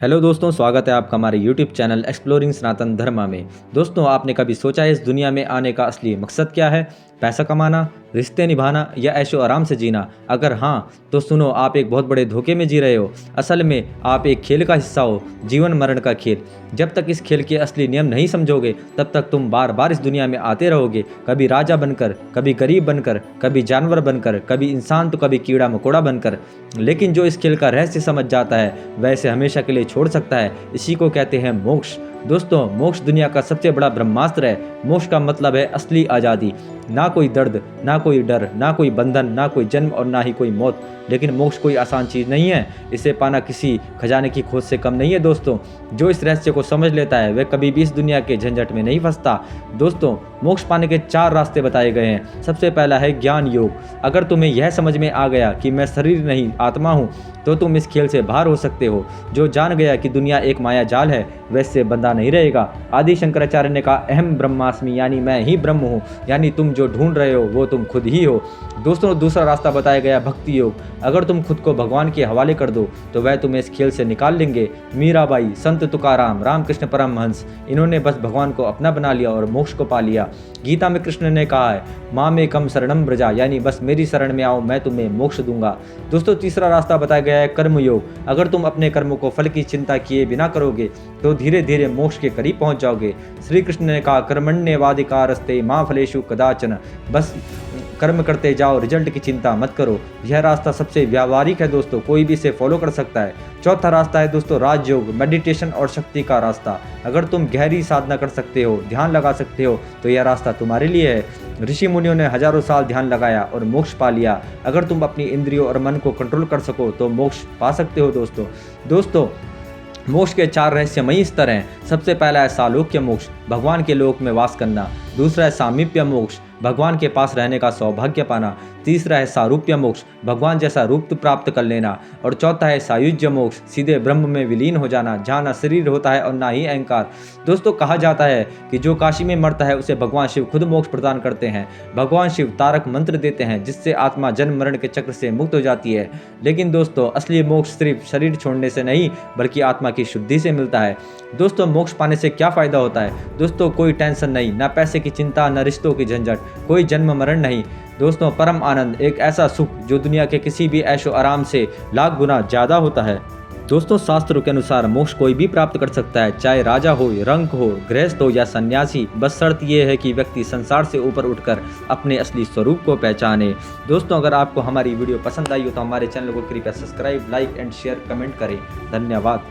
Hello दोस्तों, स्वागत है आपका हमारे यूट्यूब चैनल एक्सप्लोरिंग सनातन धर्मा में। दोस्तों, आपने कभी सोचा है इस दुनिया में आने का असली मकसद क्या है? पैसा कमाना, रिश्ते निभाना या ऐशो आराम से जीना? अगर हाँ, तो सुनो, आप एक बहुत बड़े धोखे में जी रहे हो। असल में आप एक खेल का हिस्सा हो, जीवन मरण का खेल। जब तक इस खेल के असली नियम नहीं समझोगे, तब तक तुम बार बार इस दुनिया में आते रहोगे, कभी राजा बनकर, कभी गरीब बनकर, कभी जानवर बनकर, कभी इंसान तो कभी कीड़ा मकोड़ा बनकर। लेकिन जो इस खेल का रहस्य समझ जाता है, वह इसे हमेशा के लिए छोड़ सकता है। इसी को कहते हैं मोक्ष। दोस्तों, मोक्ष दुनिया का सबसे बड़ा ब्रह्मास्त्र है। मोक्ष का मतलब है असली आज़ादी। ना कोई दर्द, ना कोई डर, ना कोई बंधन, ना कोई जन्म और ना ही कोई मौत। लेकिन मोक्ष कोई आसान चीज़ नहीं है। इसे पाना किसी खजाने की खोज से कम नहीं है। दोस्तों, जो इस रहस्य को समझ लेता है, वह कभी भी इस दुनिया के झंझट में नहीं फंसता। दोस्तों, मोक्ष पाने के 4 रास्ते बताए गए हैं। सबसे पहला है ज्ञान योग। अगर तुम्हें यह समझ में आ गया कि मैं शरीर नहीं आत्मा हूँ, तो तुम इस खेल से बाहर हो सकते हो। जो जान गया कि दुनिया एक माया जाल है, वैसे बंधा नहीं रहेगा। आदि शंकराचार्य ने कहा, अहम ब्रह्मास्मि, यानी मैं ही ब्रह्म हूँ, यानी तुम जो ढूंढ रहे हो वो तुम खुद ही हो। दोस्तों, दूसरा रास्ता बताया गया भक्ति योग। अगर तुम खुद को भगवान के हवाले कर दो, तो वह तुम्हें इस खेल से निकाल लेंगे। मीराबाई, संत तुकाराम, रामकृष्ण परमहंस, इन्होंने बस भगवान को अपना बना लिया और मोक्ष को पा लिया। गीता में कृष्ण ने कहा है, माँ में कम शरणम ब्रजा, यानी बस मेरी शरण में आओ, मैं तुम्हें मोक्ष दूंगा। दोस्तों, तीसरा रास्ता बताया गया है कर्म योग। अगर तुम अपने कर्मों को फल की चिंता किए बिना करोगे, तो धीरे धीरे मोक्ष के करीब पहुंच जाओगे। श्री कृष्ण ने कहा, कर्मण्येवाधिकारस्ते मा फलेषु कदाचन, बस कर्म करते जाओ, रिजल्ट की चिंता मत करो। यह रास्ता सबसे व्यावहारिक है दोस्तों, कोई भी इसे फॉलो कर सकता है। चौथा रास्ता है दोस्तों राजयोग, मेडिटेशन और शक्ति का रास्ता। अगर तुम गहरी साधना कर सकते हो, ध्यान लगा सकते हो, तो यह रास्ता तुम्हारे लिए है। ऋषि मुनियों ने हजारों साल ध्यान लगाया और मोक्ष पा लिया। अगर तुम अपनी इंद्रियों और मन को कंट्रोल कर सको, तो मोक्ष पा सकते हो। दोस्तों, मोक्ष के 4 रहस्यमयी स्तर हैं। सबसे पहला है सालोक्य मोक्ष, भगवान के लोक में वास करना। दूसरा है सामीप्य मोक्ष, भगवान के पास रहने का सौभाग्य पाना। तीसरा है सारूप्य मोक्ष, भगवान जैसा रूप प्राप्त कर लेना। और चौथा है सायुज्य मोक्ष, सीधे ब्रह्म में विलीन हो जाना, जहाँ ना शरीर होता है और ना ही अहंकार। दोस्तों, कहा जाता है कि जो काशी में मरता है, उसे भगवान शिव खुद मोक्ष प्रदान करते हैं। भगवान शिव तारक मंत्र देते हैं, जिससे आत्मा जन्म मरण के चक्र से मुक्त हो जाती है। लेकिन दोस्तों, असली मोक्ष सिर्फ शरीर छोड़ने से नहीं, बल्कि आत्मा की शुद्धि से मिलता है। दोस्तों, मोक्ष पाने से क्या फ़ायदा होता है? दोस्तों, कोई टेंशन नहीं, ना पैसे की चिंता, ना रिश्तों की झंझट, कोई जन्म मरण नहीं। दोस्तों, परम आनंद, एक ऐसा सुख जो दुनिया के किसी भी ऐशो आराम से लाख गुना ज़्यादा होता है। दोस्तों, शास्त्रों के अनुसार मोक्ष कोई भी प्राप्त कर सकता है, चाहे राजा हो, रंक हो, गृहस्थ हो या सन्यासी। बस शर्त यह है कि व्यक्ति संसार से ऊपर उठकर अपने असली स्वरूप को पहचाने। दोस्तों, अगर आपको हमारी वीडियो पसंद आई हो, तो हमारे चैनल को कृपया subscribe, like and share, comment करें। धन्यवाद।